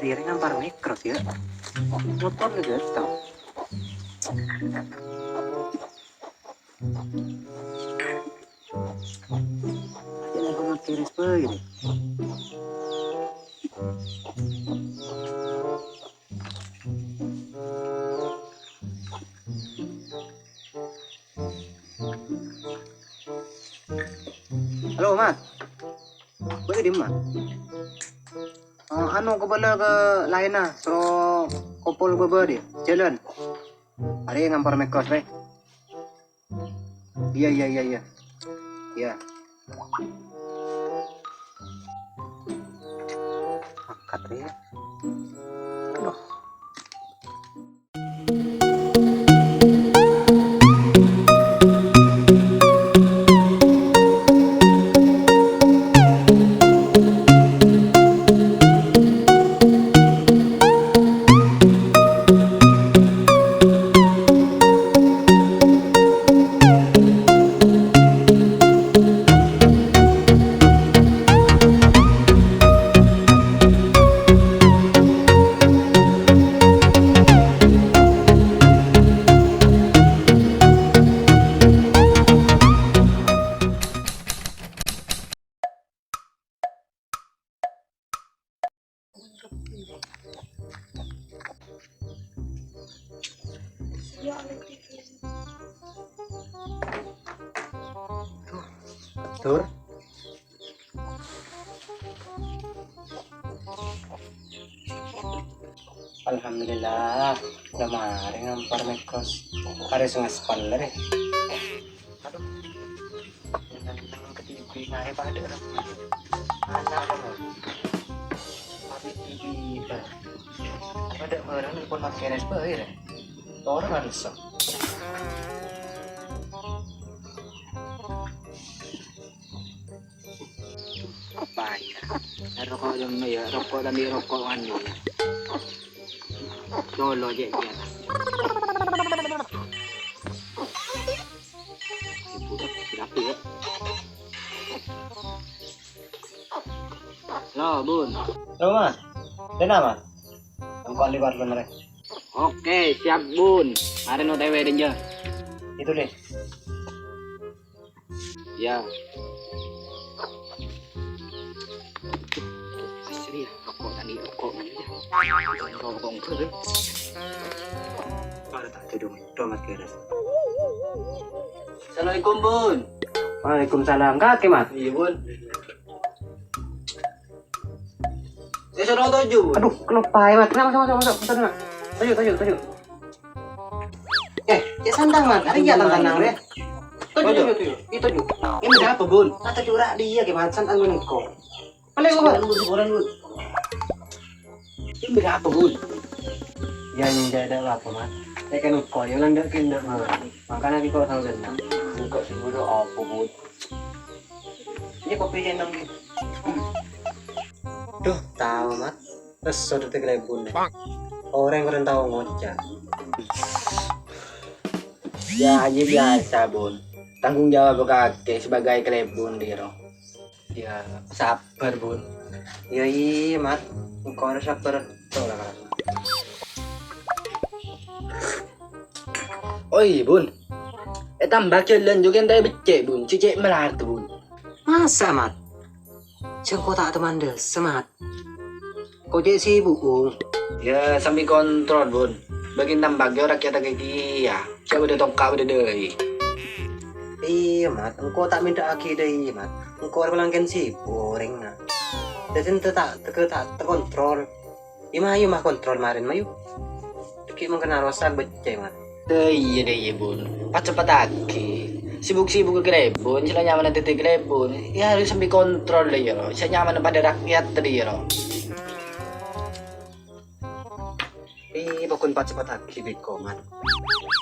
diri ngampar mikros ya. Motor juga tau. Jangan aku makin respect ini. Halo Mas, boleh di Mas? Anu ke bala ke lain lah, so kopol bebe dia, jalan. Ada yang ngampar mekos, baik? Iya. Iya. Angkat ya. Aduh. Tur. Alhamdulillah, udah mari ngampar mekos. Ada sengaspal deh. Aduh, nang ketipi ngare pada orang. Anak orang. Tapi tiba. Ada orang nelfon pakai respon ya. Orang harus. Apa ya? Rokok dong ya, rokok dan di rokok anu ya. Lolo aja dia. Berapa ya? Lo bun. Lo mas, dena mas. Engkau libat bener. Oke, siap bun. Hari no TW aja. Itu deh. Ya. Asli ya, rokok tadi rokok aja. Rokok ke. Ada tak tudung, tomat keras. Assalamualaikum bun. Waalaikumsalam. Kaki mat. Iya bun. Saya suruh tuju. Aduh, kenapa ya mat? Masuk. Tuju. Ya sandang mat. Ada ya tantang deh. Tuju. Itu tuju. Ini berapa bun? Kata curah dia gimana sandang gue kok. Paling orang bun. Ini berapa bun? Ya ini ada apa mat? Saya kan kok ya lang dak kindak mah. Makanya kita tahu dan buka seguro apa bun. Ini kopi yang nang gitu. Duh, tahu mat. Terus sudah tegelebun deh. Orang yang tahu ngocah. Ya aja biasa bun. Tanggung jawab kakek sebagai kelebun diro. Ya sabar bun. Ya iya mat. Engkau harus sabar. Tuh lah kan. Oi bun. Tambah jalan juga yang tadi becek bun. Cicek melar tuh bun. Masa mat? Cengkau tak teman deh, semat. Kau jadi sibuk bun. Ya sambil kontrol bun. Bagian tambah orang kita kayak ya. Siapa udah tongkak udah deh. Iya mat, engkau tak minta aki deh mat. Engkau orang langgan sibuk ring nah. Jadi tak terkontrol. Imayu mah kontrol marin mayu. Deki mengenal rasa becek mat. Iya bun. Pas cepat aki. Sibuk-sibuk ke kelebon, sila nyaman na titik kelebon. Ya harus sambil kontrol deh ya, sila nyaman pada rakyat tadi ya. Bakun pat cepat hati bikoman.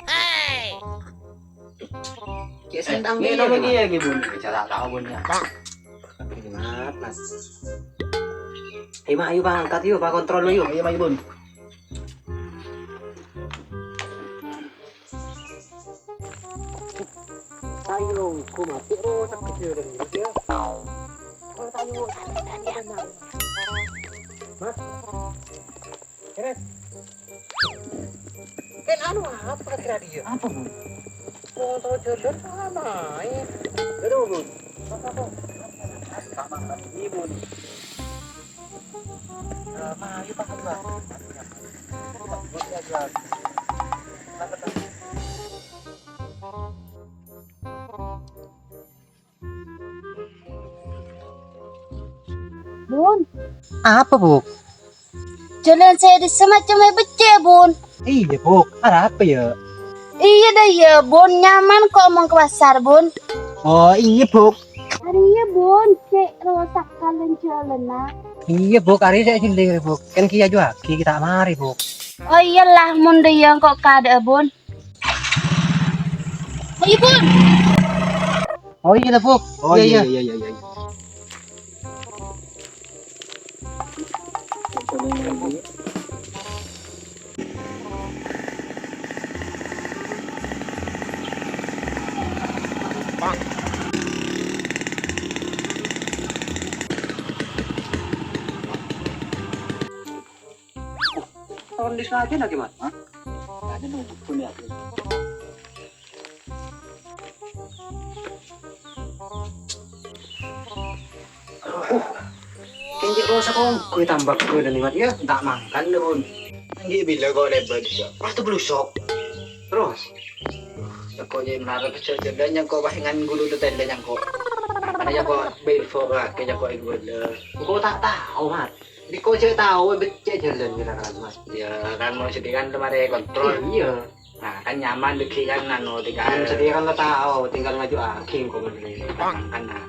Hey. Ya sendang dia lagi ya bun. Bicara tahu bun ya. Mat mas. Ayo bang, angkat yuk, pak kontrol yuk. Ayo bun. Tayo, kumati sakit yun dia. Tayo, Mas. Keren. Kan anu apa kira dia? Apa, Bun? Foto jalan sama main. Aduh, Bun. Apa? Sama ini, Bun. Ayo Pak Abdullah. Buat aja. Bun, Apa, Bu? jalan saya di semacam becek, Bun. Iya, Bu. Ada apa ya? Iya dah ya, Bun. Nyaman kok mau ke pasar, Bun. Oh, iya, Bu. Hari ya, Bun. Cek rusak kalian jalan, nah. Iya, Bu. Hari saya sendiri, Bu. Kan kia juga. Kita mari, Bu. Oh iyalah, mun yang kok kada, Bun. Oh iya, Bun. Oh, iya, Bu. Oh, iya. Tahun di sana aja lagi, Mas. Hah? Ada nunggu punya. Kenji rosa kong kue tambak kue dan limat ya tak makan deh Bun. Kenji bila kau lebar dia pas tu belusok terus ya kau jadi menaruh kecil dan yang kau bahingan gulu tu tenda yang kau karena kau before lah kaya kau ikut kau tak tahu mat di kau cek tahu becek jalan kita kan mas ya kan mau sediakan kemarin kontrol iya nah kan nyaman deki kan nano tinggal sediakan lo tahu tinggal ngaju aking kau beli makan nah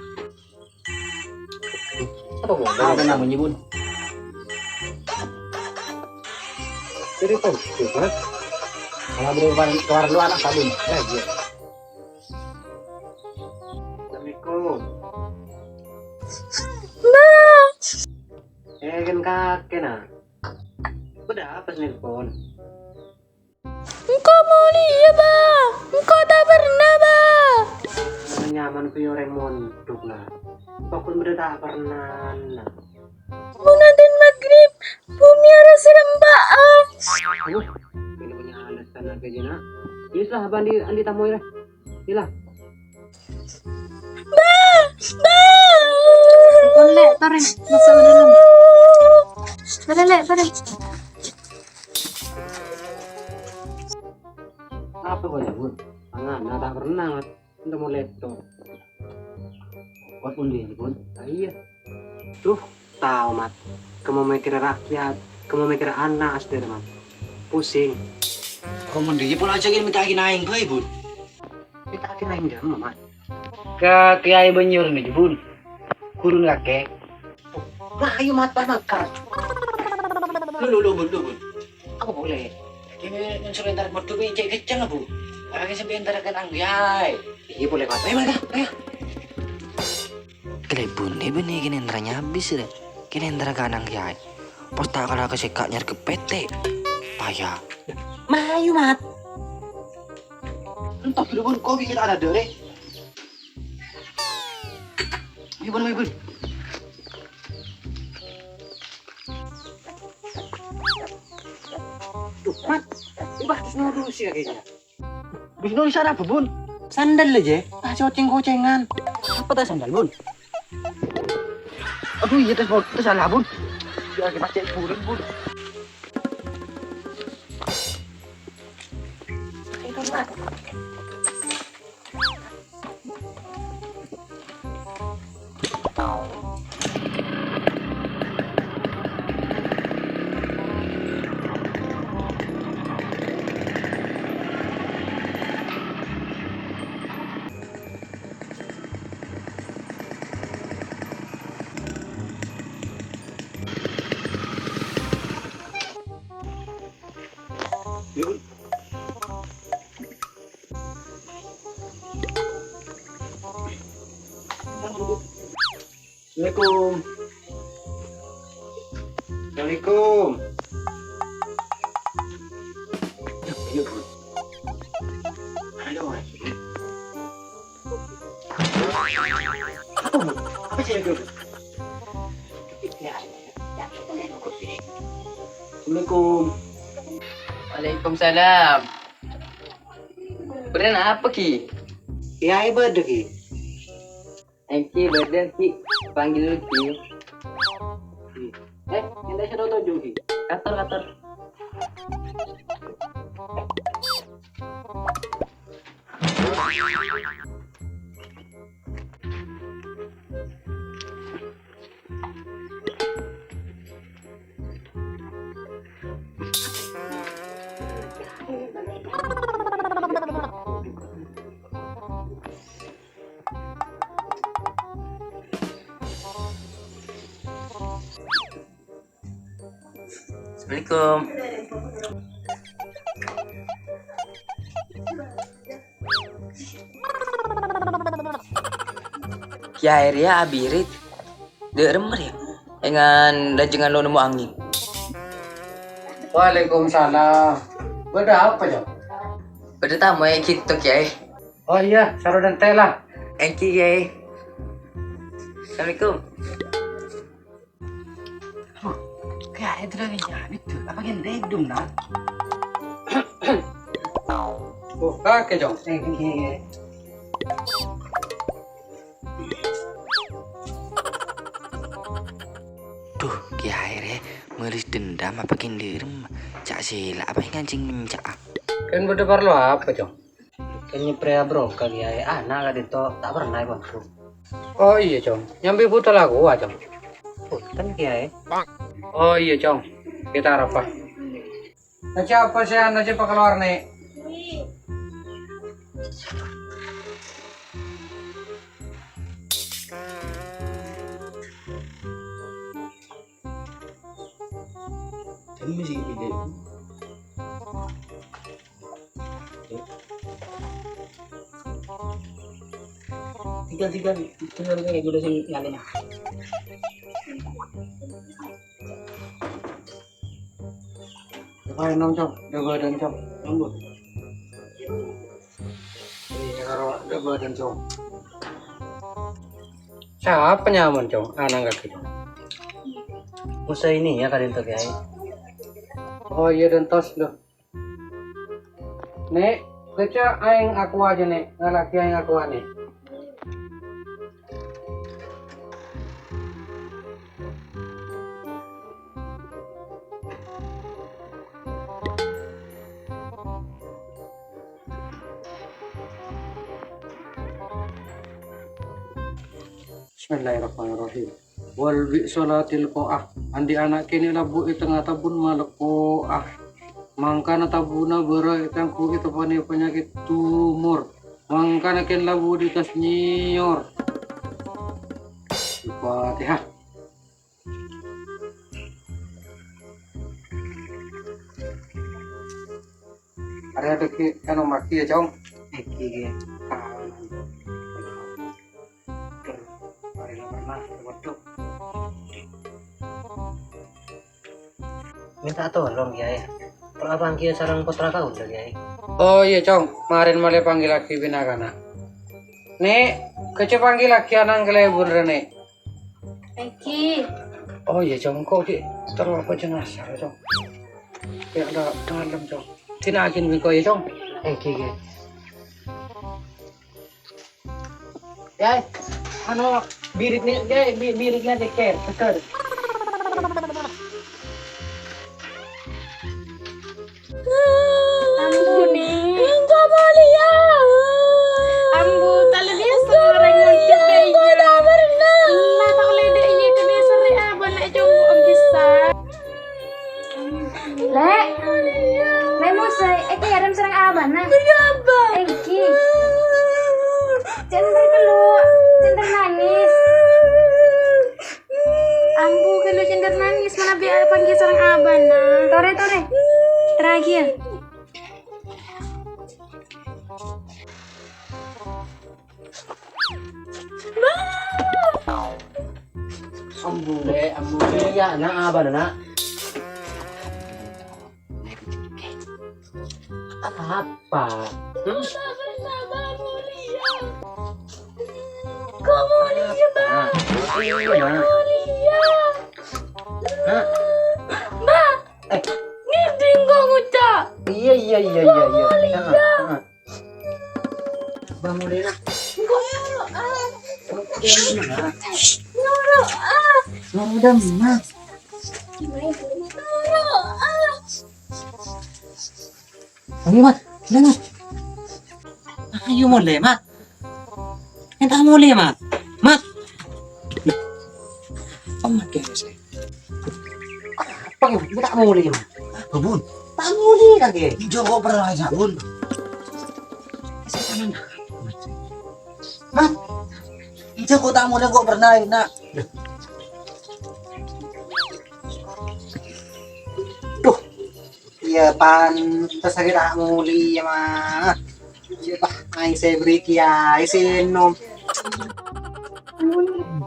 apa mau ada namanya Bun jadi tuh kan kalau berubah keluar luar anak sabun lagi Assalamualaikum kan kakek nah udah apa nelpon Engkau mau dia, Bang. Engkau tak pernah, Bang. nyaman punya orang mondok nah pokoknya udah tak pernah nah Bunatan maghrib. Bumi arah serembak. aduh ini punya alasan apa aja nak yes lah andi tamu ya ilah Boleh, tarik. Masuk ke dalam. Tarik. apa kau ya Bun tangan tak pernah mat untuk mau laptop buat pun dia Bun iya tuh tahu mat kamu mikir rakyat kamu mikir anak asli mat pusing kamu dia pun aja gini minta naik baik Bun minta naik jam mat ke kiai Banyur nih Bun kurun kakek nah ayo mat makan lu Bun aku boleh ini mensuruh ntar berdua cek kecil lah Bu lagi sebentar kan anggay iya boleh mat ayo Kelebun nih benih kini entaranya habis deh. Kini entar kanang kiai. Pos tak kalah kesekaknya ke PT. Payah. Mayu mat. Entah dulu Bun, kok kita ada dere. Ayo Bun. Tuh, mat. Ibah terus dulu sih kayaknya. Bisno di sana apa Bun? Sandal aja. Ah, coceng-kocengan. Apa tas sandal Bun? Aduh iya tas salah Bun. Biar kita cek burun Bun. Itu mat. Yun. Assalamualaikum. Assalamualaikum. Ayo, Bun. Halo. Apa, Bun? Apa sih itu? Ya. Assalamualaikum. Waalaikumsalam. Beren apa ki? Kiai bade ki. Ki beren ki. Panggil dulu ki. Kita sudah tahu ki. Kator. Assalamualaikum. Ya akhirnya abirit. Deremer ya. Dengan rajengan lo nemu angin. Waalaikumsalam. Bade apa jauh? Udah tamu ya gitu ya. Oh iya, saru dan tela. Enki ya. Assalamualaikum. Kiai itu lagi nyabit tuh. Apa yang redum nak? Oh, kakek jauh. Duh, kiai re, meris dendam apa kindirem? Cak sila apa yang ngancing mencak? Kan bade perlu apa jauh? Kayaknya pria bro kali ya, anak lah itu tak pernah bang bro. Oh iya cong, nyambi butuh lagu aja. Hutan kiai. Oh iya cong, kita apa? Nah siapa sih anak siapa keluar nih? Ini masih ide. Tinggal kayak gue sih nyalin. Ngapain dong cong? Udah badan cong, lembut. Iya karo udah badan cong. Siapa nyaman cong? Anak kaki cong. Musa ini ya kalian tuh kiai. Oh iya dan tos loh. Nek, keca aing aku aja nek, ngalaki aing aku ane. Bismillahirrahmanirrahim. Wal bi salatil qoah. Andi anak kini labu itengah tabun malaqoah. Mangkana tabuna bera itangku itu penyakit tumor. Mangkana ken labu di tas nyior. Fatihah. Ada ke anu maki ya, Cong? Maki ya. Minta tolong ya. Kalau abang kia sarang putra kau udah ya. Oh iya Cong, kemarin malah panggil laki binakana. Nek, kece panggil laki anang kelebur Nek. Eki, Oh iya Cong, kok di terlalu apa jenazah ya Cong? Ya ada dalam Cong. Tinakin biko ya Cong. Eki ya. Ya, ano birit nih, ya biritnya deker, deker. Ambuni. Enggak mau lihat. Ambu, kalau dia seorang yang tidak pernah. Nah, tak boleh dia ini itu dia sering abang nak jumpa om bisa. Lek, mau saya, kirim serang abang nah. Kenapa? Eki, jangan keluar, jangan nangis. Ambu, kalau jangan nangis mana biar panggil serang abang nah. Tore, terakhir. Ambu ya nak apa nak? Apa? Kamu lihat, Bang. Iya, nak. Bang. adem, Mat. Ayo, Mat. Udah, Mat. Ayo mulai, Mat. Kita mulai, Mat. Mat. Mat kayak saya. Apa yang kita tak mulai, Mat? Bun. Tak mulai lagi. Joko pernah aja, Bun. Mat. Joko tak mulai kok pernah, nak. Duh. Iya, pantas lagi tak mulai, ya, Mat. Iya, bah. Ay, saya break ya. Ay, sinom.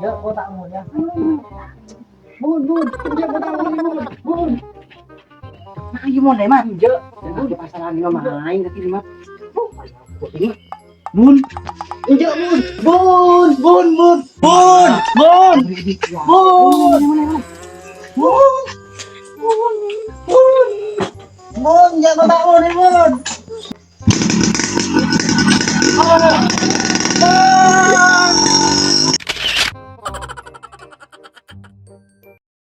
Joko tak mulai. Bun. Joko tak mulai, Bun. Ayo mau deh, Mat. Jo. Jangan pasaran lo main ke sini, Mat. Bun. Jo, Bun. Bun. Bun, jangan tak mau nih, Bun.